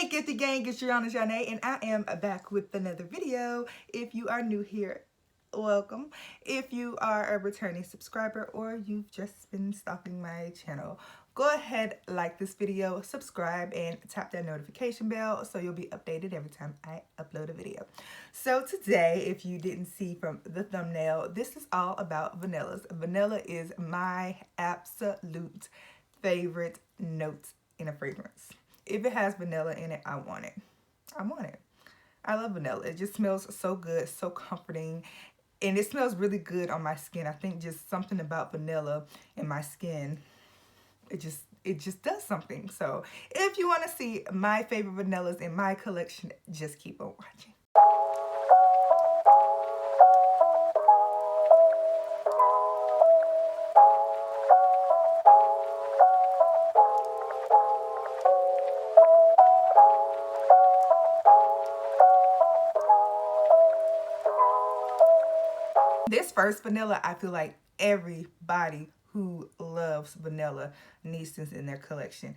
Gang, get the gang, it's Dreona Zhané, and I am back with another video. If you are new here, welcome. If you are a returning subscriber or you've just been stalking my channel, go ahead, like this video, subscribe, and tap that notification bell so you'll be updated every time I upload a video. So today, if you didn't see from the thumbnail, this is all about vanillas. Vanilla is my absolute favorite note in a fragrance. If it has vanilla in it, I want it. I want it. I love vanilla. It just smells so good, so comforting, and it smells really good on my skin. I think just something about vanilla in my skin, it just does something. So if you want to see my favorite vanillas in my collection, just keep on watching. This first vanilla, I feel like everybody who loves vanilla needs this in their collection.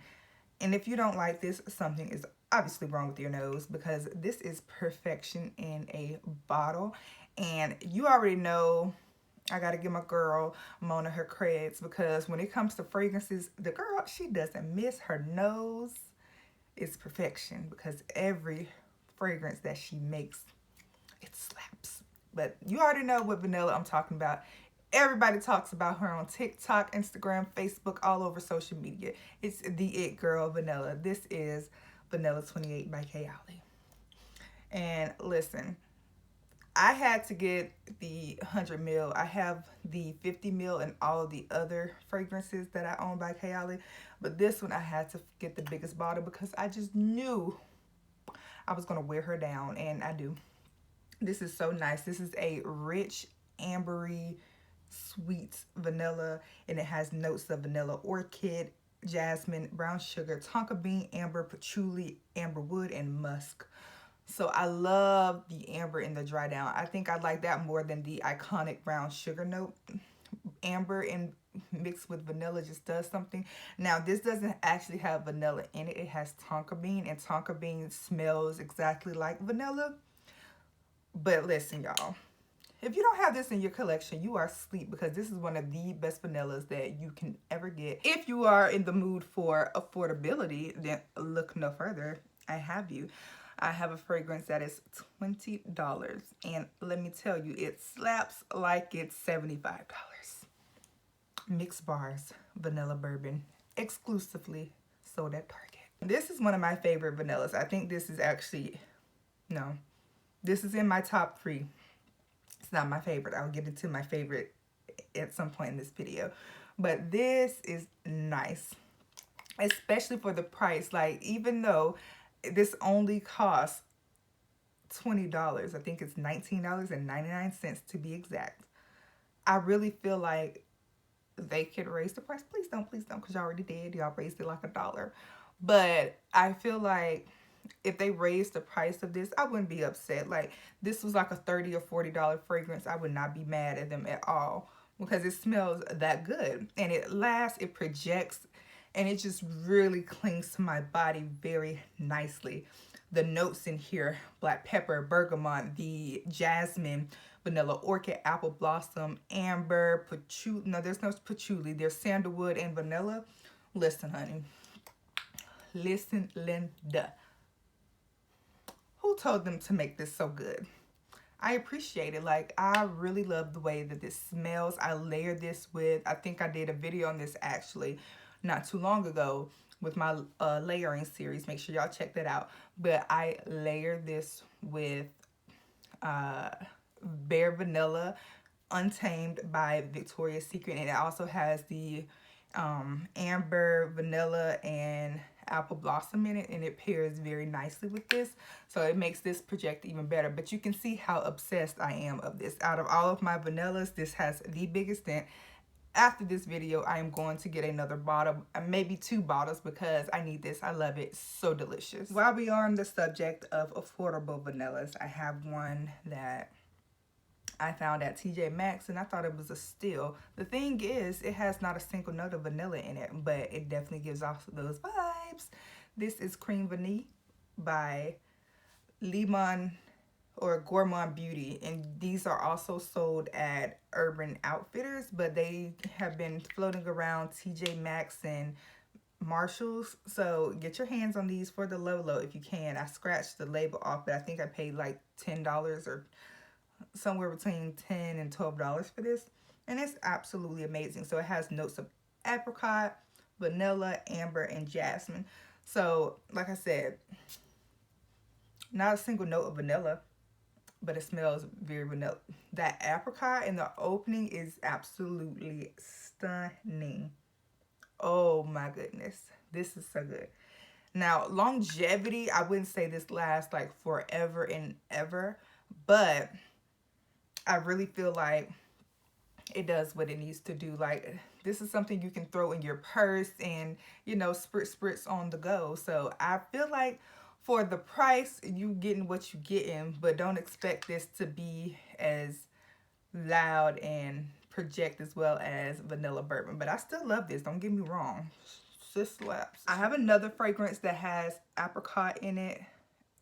And if you don't like this, something is obviously wrong with your nose, because this is perfection in a bottle. And you already know I gotta give my girl Mona her creds, because when it comes to fragrances, the girl, she doesn't miss. Her nose is perfection, because every fragrance that she makes, it slaps. But you already know what vanilla I'm talking about. Everybody talks about her on TikTok, Instagram, Facebook, all over social media. It's the it girl, Vanilla. This is Vanilla 28 by Kayali. And listen, I had to get the 100 ml. I have the 50 ml and all the other fragrances that I own by Kayali. But this one I had to get the biggest bottle, because I just knew I was going to wear her down, and I do. This is so nice. This is a rich, ambery, sweet vanilla, and it has notes of vanilla orchid, jasmine, brown sugar, tonka bean, amber, patchouli, amber wood, and musk. So I love the amber in the dry down. I think I like that more than the iconic brown sugar note. Amber and mixed with vanilla just does something. Now, this doesn't actually have vanilla in it. It has tonka bean, and tonka bean smells exactly like vanilla. But listen, y'all, if you don't have this in your collection, you are asleep, because this is one of the best vanillas that you can ever get. If you are in the mood for affordability, then look no further. I have you. I have a fragrance that is $20, and let me tell you, it slaps like it's $75. Mixed Bars Vanilla Bourbon, exclusively sold at Target. This is one of my favorite vanillas. I think this is actually, no, this is in my top 3. It's not my favorite. I'll get into my favorite at some point in this video. But this is nice, especially for the price. Like, even though this only costs $20, I think it's $19.99 to be exact. I really feel like they could raise the price. Please don't, because y'all already did. Y'all raised it like $1. But I feel like if they raised the price of this, I wouldn't be upset. Like, this was like a $30 or $40 fragrance. I would not be mad at them at all, because it smells that good, and it lasts, it projects, and it just really clings to my body very nicely. The notes in here: black pepper, bergamot, the jasmine, vanilla orchid, apple blossom, amber, patchouli. No, there's no patchouli. There's sandalwood and vanilla. Listen, honey. Listen, Linda. Who told them to make this so good? I appreciate it. Like, I really love the way that this smells. I layered this with, I think I did a video on this actually not too long ago with my layering series. Make sure y'all check that out. But I layered this with Bare Vanilla Untamed by Victoria's Secret, and it also has the amber, vanilla, and apple blossom in it, and it pairs very nicely with this, so it makes this project even better. But you can see how obsessed I am of this. Out of all of my vanillas, this has the biggest scent. After this video, I am going to get another bottle, maybe 2 bottles, because I need this. I love it. So delicious. While we are on the subject of affordable vanillas, I have one that I found at TJ Maxx, and I thought it was a steal. The thing is, it has not a single note of vanilla in it, but it definitely gives off those vibes. This is Creme Vanille by Limon or Gourmand Beauty, and these are also sold at Urban Outfitters, but they have been floating around TJ Maxx and Marshalls. So get your hands on these for the low low if you can. I scratched the label off, but I think I paid like $10 or somewhere between $10 and $12 for this, and it's absolutely amazing. So it has notes of apricot, vanilla, amber, and jasmine. So like I said, not a single note of vanilla, but it smells very vanilla. That apricot in the opening is absolutely stunning. Oh my goodness, this is so good. Now, longevity, I wouldn't say this lasts like forever and ever, but I really feel like it does what it needs to do. Like, this is something you can throw in your purse and, you know, spritz on the go. So I feel like for the price, you getting what you getting, but don't expect this to be as loud and project as well as Vanilla Bourbon. But I still love this, don't get me wrong. This slaps. I have another fragrance that has apricot in it.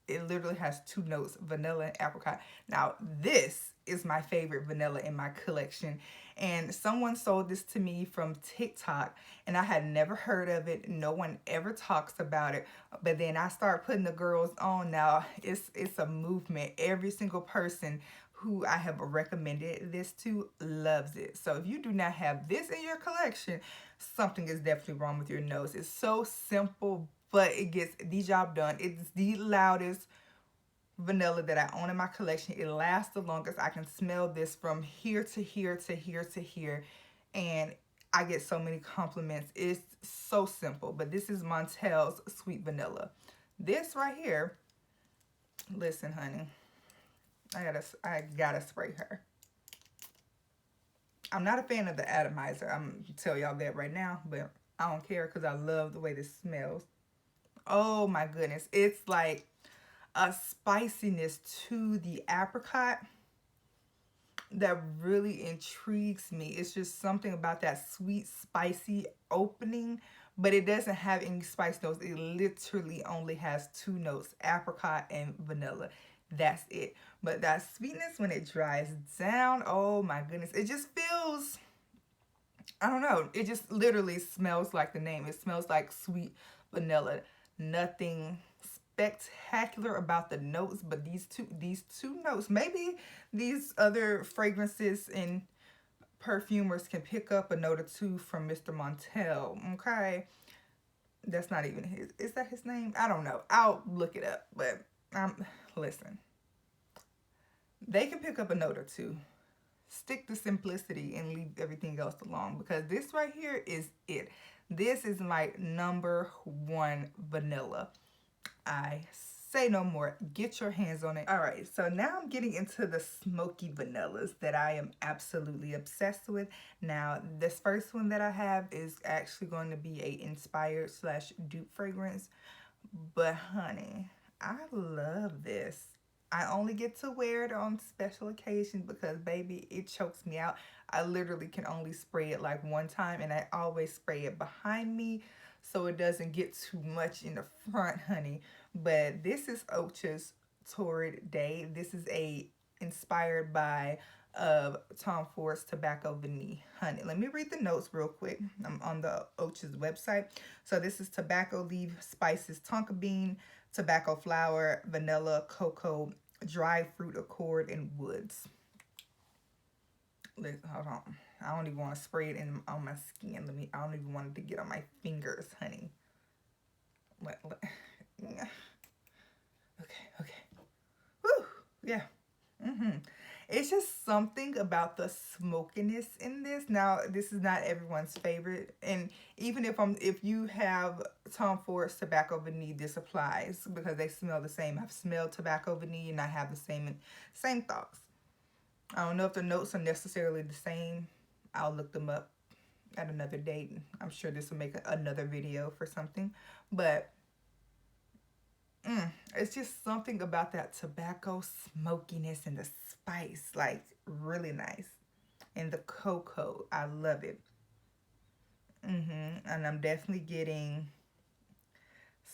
It literally has two notes, vanilla and apricot. Now, this is my favorite vanilla in my collection. And someone sold this to me from TikTok, and I had never heard of it. No one ever talks about it. But then I start putting the girls on. Now, it's a movement. Every single person who I have recommended this to loves it. So if you do not have this in your collection, something is definitely wrong with your nose. It's so simple, but it gets the job done. It's the loudest vanilla that I own in my collection. It lasts the longest. I can smell this from here to here to here to here, and I get so many compliments. It's so simple. But this is Montale's Sweet Vanilla. This right here, listen, honey, I gotta spray her. I'm not a fan of the atomizer. I'm gonna tell y'all that right now, but I don't care because I love the way this smells. Oh my goodness. It's like a spiciness to the apricot that really intrigues me. It's just something about that sweet, spicy opening, but it doesn't have any spice notes. It literally only has two notes, apricot and vanilla. That's it. But that sweetness, when it dries down, oh my goodness, it just feels, I don't know, it just literally smells like the name. It smells like sweet vanilla. Nothing spectacular about the notes, but these two notes, maybe these other fragrances and perfumers can pick up a note or two from Mr. Montale. Okay, that's not even his, is that his name? I don't know, I'll look it up. But listen, they can pick up a note or two. Stick to simplicity and leave everything else alone, because this right here is it. This is my #1 vanilla. I say no more. Get your hands on it. All right, so now I'm getting into the smoky vanillas that I am absolutely obsessed with. Now, this first one that I have is actually going to be a inspired / dupe fragrance. But honey, I love this. I only get to wear it on special occasions because, baby, it chokes me out. I literally can only spray it like one time, and I always spray it behind me so it doesn't get too much in the front, honey. But this is Oakcha's Torrid Day. This is inspired by Tom Ford's Tobacco Vanille. Honey, let me read the notes real quick. I'm on the Oakcha's website. So this is tobacco leaf, spices, tonka bean, tobacco flower, vanilla, cocoa, dried fruit accord, and woods. Hold on. I don't even want to spray it on my skin. I don't even want it to get on my fingers, honey. Okay. Whew. Yeah. It's just something about the smokiness in this. Now, this is not everyone's favorite, and even if you have Tom Ford's Tobacco Vanille, this applies because they smell the same. I've smelled Tobacco Vanille and I have the same thoughts. I don't know if the notes are necessarily the same. I'll look them up at another date. I'm sure this will make another video for something, but it's just something about that tobacco smokiness and the spice, like really nice. And the cocoa, I love it. And I'm definitely getting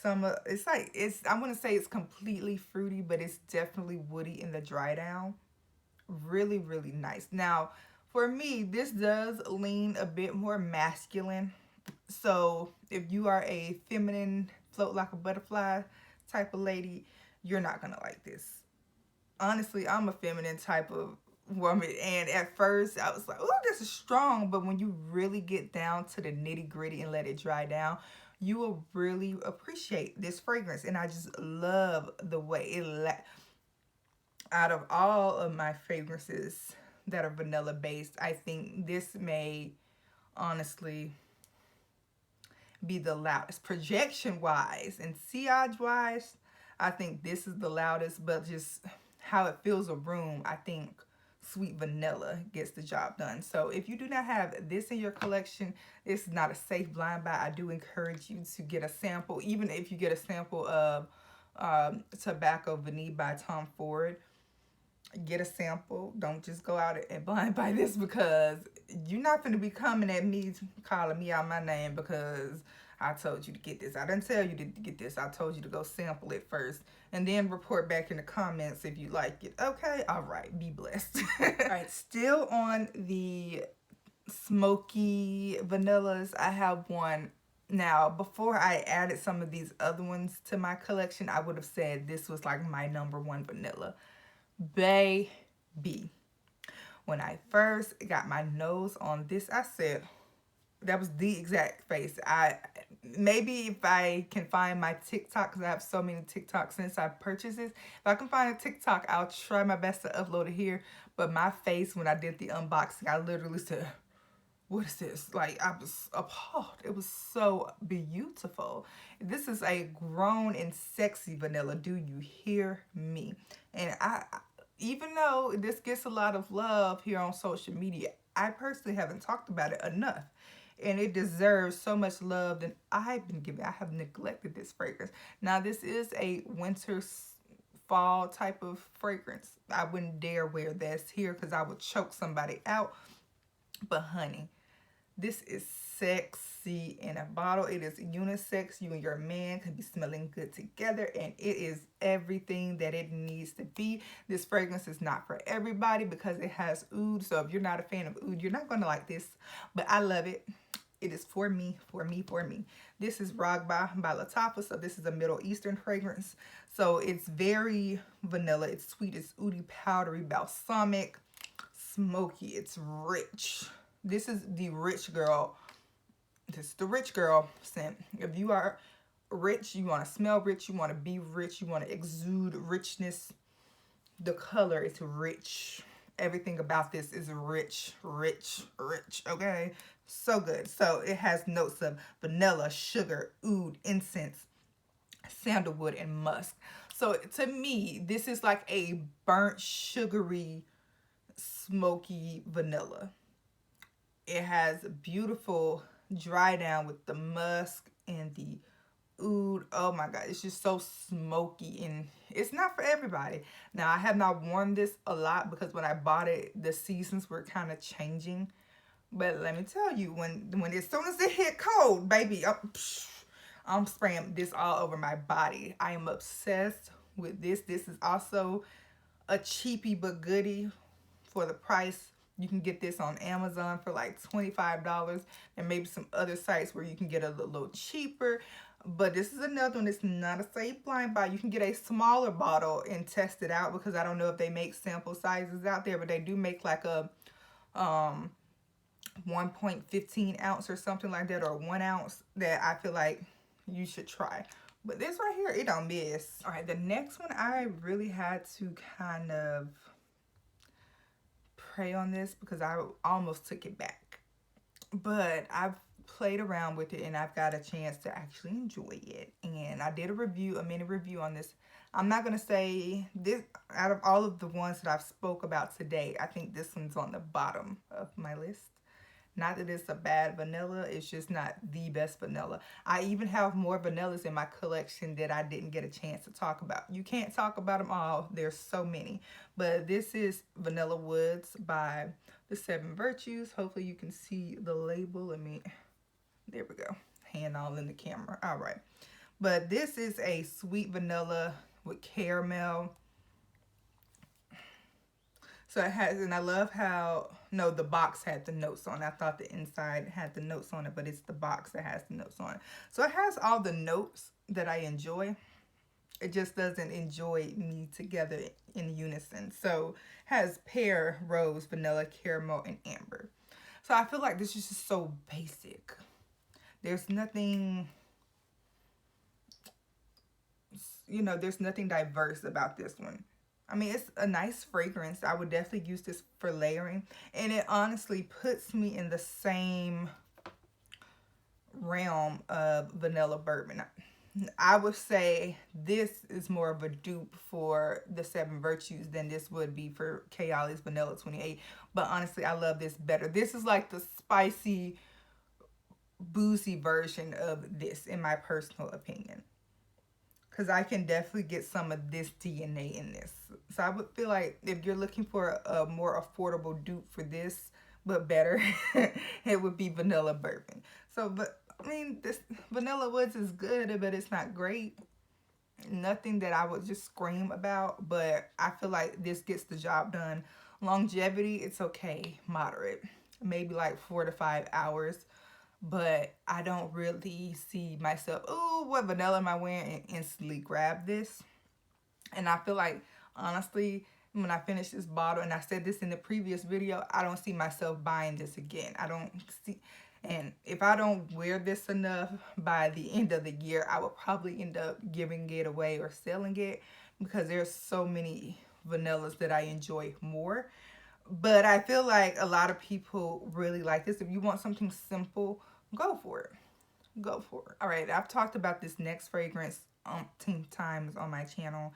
it's like, I wouldn't say it's completely fruity, but it's definitely woody in the dry down. Really, really nice. Now, for me, this does lean a bit more masculine. So if you are a feminine, float like a butterfly type of lady, you're not gonna like this. Honestly, I'm a feminine type of woman, and at first I was like, oh, this is strong, but when you really get down to the nitty gritty and let it dry down, you will really appreciate this fragrance. And I just love the way out of all of my fragrances that are vanilla based, I think this may honestly be the loudest. Projection wise and sillage wise, I think this is the loudest, but just how it fills a room, I think sweet vanilla gets the job done. So if you do not have this in your collection, it's not a safe blind buy. I do encourage you to get a sample, even if you get a sample of Tobacco Vanille by Tom Ford. Get a sample. Don't just go out and blind buy this, because you're not going to be coming at me calling me out my name because I told you to get this. I didn't tell you to get this. I told you to go sample it first and then report back in the comments if you like it. Okay, all right, be blessed. All right, still on the smoky vanillas, I have one. Now, before I added some of these other ones to my collection, I would have said this was like my #1 vanilla. Baby, when I first got my nose on this, I said, that was the exact face. Maybe if I can find my TikTok, because I have so many TikToks since I purchased this. If I can find a TikTok, I'll try my best to upload it here. But my face when I did the unboxing, I literally said, what is this? Like, I was appalled. It was so beautiful. This is a grown and sexy vanilla. Do you hear me? And even though this gets a lot of love here on social media, I personally haven't talked about it enough. And it deserves so much love that I've been giving. I have neglected this fragrance. Now, this is a winter, fall type of fragrance. I wouldn't dare wear this here because I would choke somebody out. But honey, this is sexy in a bottle. It is unisex. You and your man can be smelling good together, and it is everything that it needs to be. This fragrance is not for everybody because it has oud. So if you're not a fan of oud, you're not going to like this. But I love it. It is for me, for me, for me. This is Raghba by Lattafa. So this is a Middle Eastern fragrance. So it's very vanilla. It's sweet. It's oudy, powdery, balsamic, smoky. It's rich. This is the rich girl. This is the rich girl scent. If you are rich, you want to smell rich, you want to be rich, you want to exude richness, the color is rich. Everything about this is rich, rich, rich, okay? So good. So it has notes of vanilla, sugar, oud, incense, sandalwood, and musk. So to me, this is like a burnt, sugary, smoky vanilla. It has beautiful dry down with the musk and the oud. Oh my god, it's just so smoky, and it's not for everybody. Now, I have not worn this a lot because when I bought it, the seasons were kind of changing. But let me tell you, when as soon as it hit cold, baby, I'm spraying this all over my body. I am obsessed with this. This is also a cheapie but goodie for the price. You can get this on Amazon for like $25, and maybe some other sites where you can get a little cheaper. But this is another one that's not a safe blind buy. You can get a smaller bottle and test it out, because I don't know if they make sample sizes out there, but they do make like a 1.15 ounce or something like that, or 1 ounce, that I feel like you should try. But this right here, it don't miss. All right, the next one, I really had to kind of pray on this because I almost took it back. But I've played around with it and I've got a chance to actually enjoy it. And I did a mini review on this. I'm not going to say this, out of all of the ones that I've spoke about today, I think this one's on the bottom of my list. Not that it's a bad vanilla, it's just not the best vanilla. I even have more vanillas in my collection that I didn't get a chance to talk about. You can't talk about them all, there's so many. But this is Vanilla Woods by the 7 Virtues. Hopefully you can see the label. There we go. Hand all in the camera. All right. But this is a sweet vanilla with caramel. So it has, and I love how, no, the box had the notes on it. I thought the inside had the notes on it, but it's the box that has the notes on it. So it has all the notes that I enjoy. It just doesn't enjoy me together in unison. So it has pear, rose, vanilla, caramel, and amber. So I feel like this is just so basic. There's nothing, you know, there's nothing diverse about this one. I mean, it's a nice fragrance. I would definitely use this for layering. And it honestly puts me in the same realm of Vanilla Bourbon. I would say this is more of a dupe for the 7 Virtues than this would be for Kayali's Vanilla 28. But honestly, I love this better. This is like the spicy, boozy version of this, in my personal opinion. Because I can definitely get some of this DNA in this. So I would feel like if you're looking for a more affordable dupe for this, but better, it would be Vanilla Bourbon. So, but I mean, this Vanilla Woods is good, but it's not great. Nothing that I would just scream about, but I feel like this gets the job done. Longevity, it's okay, moderate. Maybe like 4 to 5 hours. But I don't really see myself, oh, what vanilla am I wearing, and instantly grab this. And I feel like, honestly, when I finish this bottle, and I said this in the previous video, I don't see myself buying this again. I don't see, and if I don't wear this enough by the end of the year, I would probably end up giving it away or selling it, because there's so many vanillas that I enjoy more. But I feel like a lot of people really like this. If you want something simple, go for it. Go for it. All right, I've talked about this next fragrance umpteen times on my channel.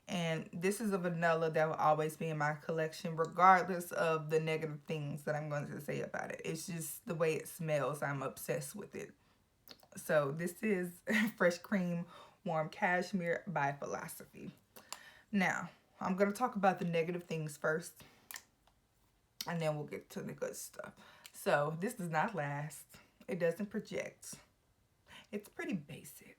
And this is a vanilla that will always be in my collection, regardless of the negative things that I'm going to say about it. It's just the way it smells. I'm obsessed with it. So this is Fresh Cream Warm Cashmere by Philosophy. Now, I'm going to talk about the negative things first, and then we'll get to the good stuff. So this does not last. It doesn't project. It's pretty basic.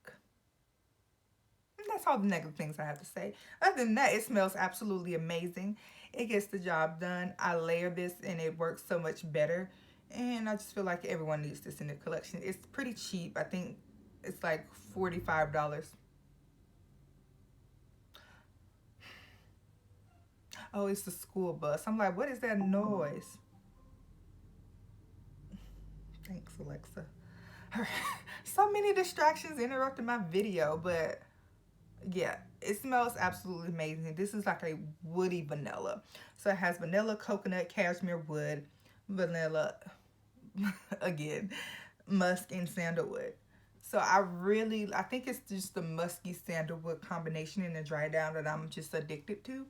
And that's all the negative things I have to say. Other than that, it smells absolutely amazing. It gets the job done. I layer this and it works so much better. And I just feel like everyone needs this in their collection. It's pretty cheap. I think it's like $45. Oh, it's the school bus. I'm like, what is that noise? Thanks, Alexa. So many distractions interrupted my video, but yeah, it smells absolutely amazing. This is like a woody vanilla. So it has vanilla, coconut, cashmere wood, vanilla, again, musk, and sandalwood. So I think it's just the musky sandalwood combination in the dry down that I'm just addicted to.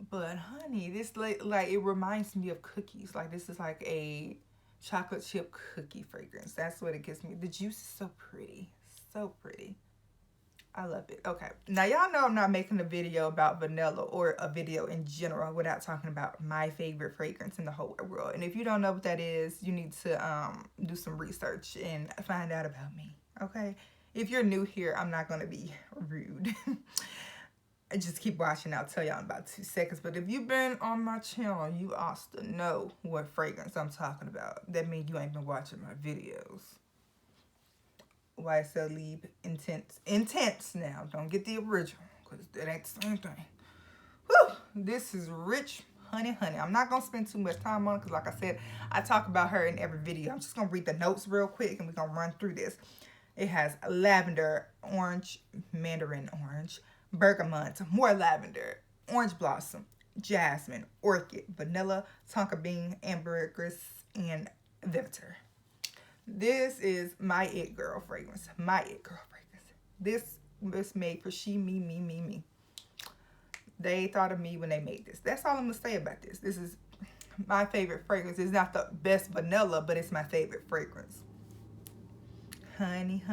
But honey, this like it reminds me of cookies. Like this is like a chocolate chip cookie fragrance. That's what it gives me. The juice is so pretty. So pretty. I love it. Okay. Now y'all know I'm not making a video about vanilla or a video in general without talking about my favorite fragrance in the whole world. And if you don't know what that is, you need to do some research and find out about me. Okay? If you're new here, I'm not going to be rude. Just keep watching. I'll tell y'all in about 2 seconds. But if you've been on my channel, you ought to know what fragrance I'm talking about. That means you ain't been watching my videos. YSL Libre Intense. Intense now. Don't get the original, because that ain't the same thing. Whew! This is rich honey. I'm not going to spend too much time on it, because like I said, I talk about her in every video. I'm just going to read the notes real quick, and we're going to run through this. It has lavender, orange, mandarin orange, bergamot, more lavender, orange blossom, jasmine, orchid, vanilla, tonka bean, ambergris, and vetiver. This is my it girl fragrance. My it girl fragrance. This was made for she, me. They thought of me when they made this. That's all I'm going to say about this. This is my favorite fragrance. It's not the best vanilla, but it's my favorite fragrance. Honey.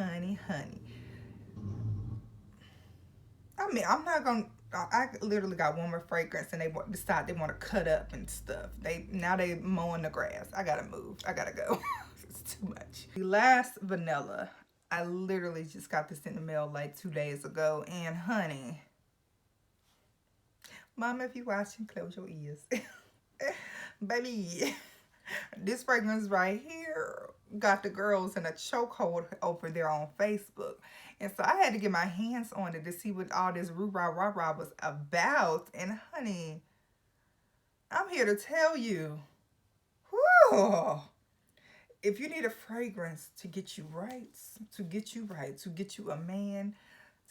I mean, I'm not going to, I literally got one more fragrance and they decide they want to cut up and stuff. Now they mowing the grass. I got to move. I got to go. It's too much. The last vanilla I literally just got this in the mail like 2 days ago. And honey, Mama, if you watching, close your ears. Baby, this fragrance right here got the girls in a chokehold over there on Facebook. And so I had to get my hands on it to see what all this rah-rah was about. And honey, I'm here to tell you, whew, if you need a fragrance to get you right, to get you right, to get you a man,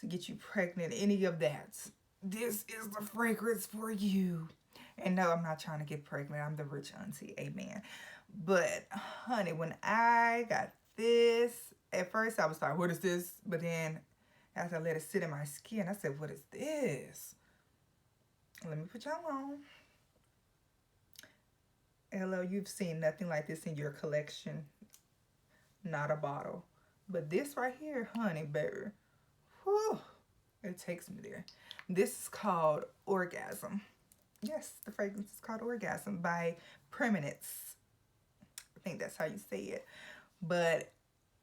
to get you pregnant, any of that, this is the fragrance for you. And no, I'm not trying to get pregnant. I'm the rich auntie. Amen. But honey, when I got this, at first I was like, what is this? But then as I let it sit in my skin, I said, what is this? Let me put y'all on. Hello, you've seen nothing like this in your collection. Not a bottle. But this right here, honey, baby. Whew, it takes me there. This is called Orgasm. Yes, the fragrance is called Orgasm by Preeminence. I think that's how you say it. But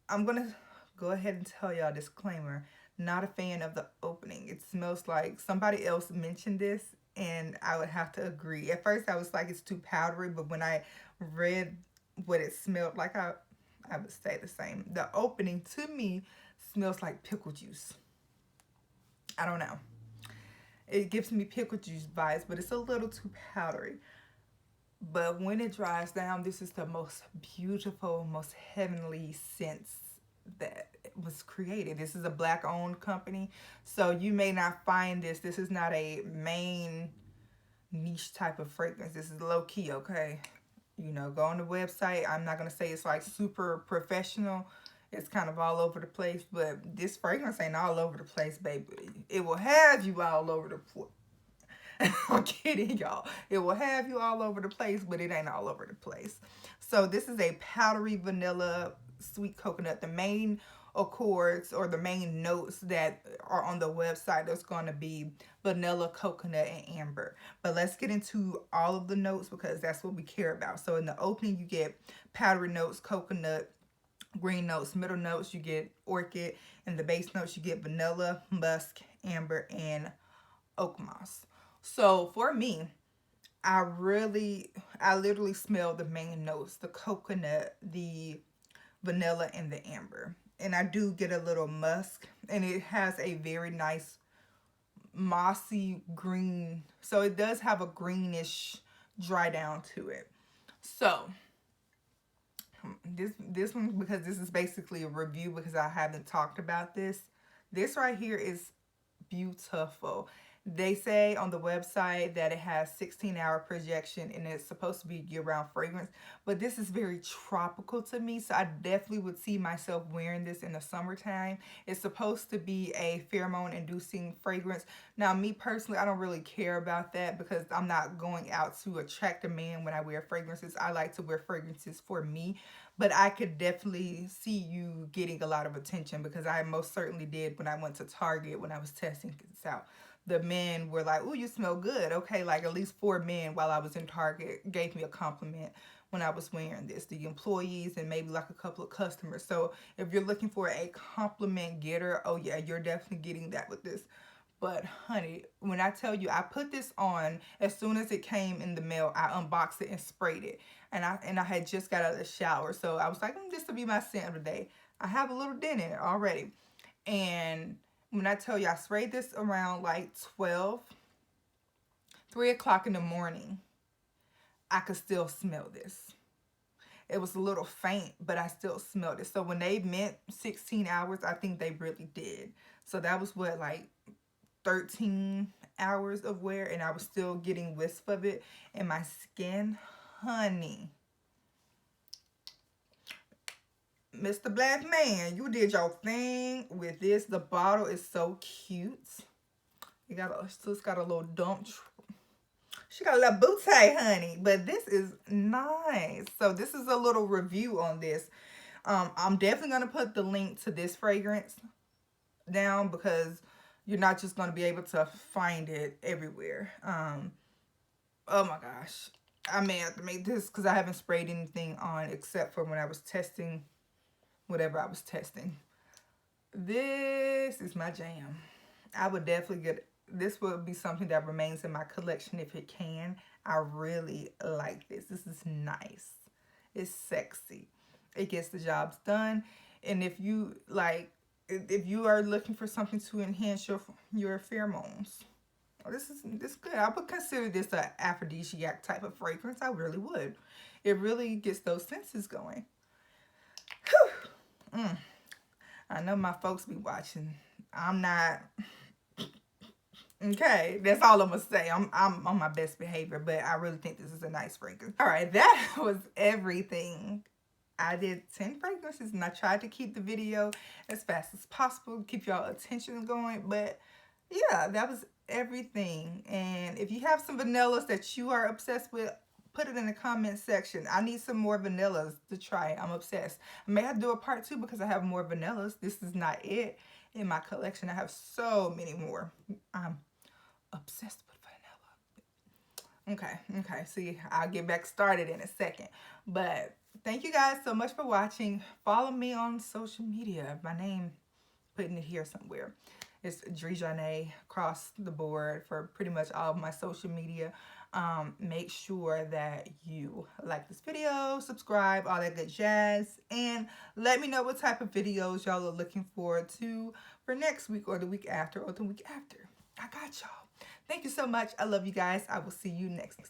I'm going to go ahead and tell y'all, disclaimer, not a fan of the opening. It smells like somebody else mentioned this, and I would have to agree. At first, I was like, it's too powdery, but when I read what it smelled like, I would say the same. The opening, to me, smells like pickle juice. I don't know. It gives me pickle juice vibes, but it's a little too powdery. But when it dries down, this is the most beautiful, most heavenly scents that was created. This is a Black-owned company, so you may not find this. This is not a main niche type of fragrance. This is low-key, okay? You know, go on the website. I'm not going to say it's like super professional. It's kind of all over the place, but this fragrance ain't all over the place, baby. It will have you all over the place. I'm kidding, y'all. It will have you all over the place, but it ain't all over the place. So this is a powdery vanilla sweet coconut. The main accords or the main notes that are on the website, there's going to be vanilla, coconut, and amber. But let's get into all of the notes because that's what we care about. So in the opening, you get powdery notes, coconut, green notes, middle notes, you get orchid, and the base notes, you get vanilla, musk, amber, and oak moss. So for me, I literally smell the main notes, the coconut, the vanilla, and the amber. And I do get a little musk, and it has a very nice mossy green. So it does have a greenish dry down to it. So this one, because this is basically a review because I haven't talked about this. This right here is beautiful. They say on the website that it has 16-hour projection and it's supposed to be year-round fragrance, but this is very tropical to me, so I definitely would see myself wearing this in the summertime. It's supposed to be a pheromone-inducing fragrance. Now, me personally, I don't really care about that because I'm not going out to attract a man when I wear fragrances. I like to wear fragrances for me, but I could definitely see you getting a lot of attention because I most certainly did when I went to Target when I was testing this out. The men were like, oh, you smell good. Okay, like at least 4 men while I was in Target gave me a compliment when I was wearing this. The employees and maybe like a couple of customers. So if you're looking for a compliment getter, oh yeah, you're definitely getting that with this. But honey, when I tell you, I put this on as soon as it came in the mail. I unboxed it and sprayed it. And I had just got out of the shower. So I was like, this will be my scent of the day. I have a little dent in it already. And when I tell you, I sprayed this around like 3 o'clock in the morning. I could still smell this. It was a little faint, but I still smelled it. So when they meant 16 hours, I think they really did. So that was what, like 13 hours of wear, and I was still getting wisp of it in my skin. Honey, Mr. Black Man, you did your thing with this. The bottle is so cute. It's got a little dump. She got a little bouquet, honey. But this is nice. So this is a little review on this. I'm definitely going to put the link to this fragrance down because you're not just going to be able to find it everywhere. Oh my gosh. I may have to make this because I haven't sprayed anything on except for when I was testing whatever I was testing. This is my jam. I would definitely get, this will be something that remains in my collection if it can. I really like this. This is nice. It's sexy. It gets the jobs done. And if you like, if you are looking for something to enhance your pheromones, this good. I would consider this an aphrodisiac type of fragrance. I really would. It really gets those senses going. Whew. I know my folks be watching. I'm not. Okay, that's all I'm gonna say. I'm on my best behavior, but I really think this is a nice fragrance. All right, that was everything. I did 10 fragrances and I tried to keep the video as fast as possible, keep y'all attention going. But yeah, that was everything. And if you have some vanillas that you are obsessed with, put it in the comment section. I need some more vanillas to try. I'm obsessed. I may have to do a part 2 because I have more vanillas. This is not it in my collection. I have so many more. I'm obsessed with vanilla. Okay. See, I'll get back started in a second. But thank you guys so much for watching. Follow me on social media. My name, putting it here somewhere. It's Zhané across the board for pretty much all of my social media. Make sure that you like this video, subscribe, all that good jazz, and let me know what type of videos y'all are looking forward to for next week or the week after or the week after. I got y'all. Thank you so much. I love you guys. I will see you next.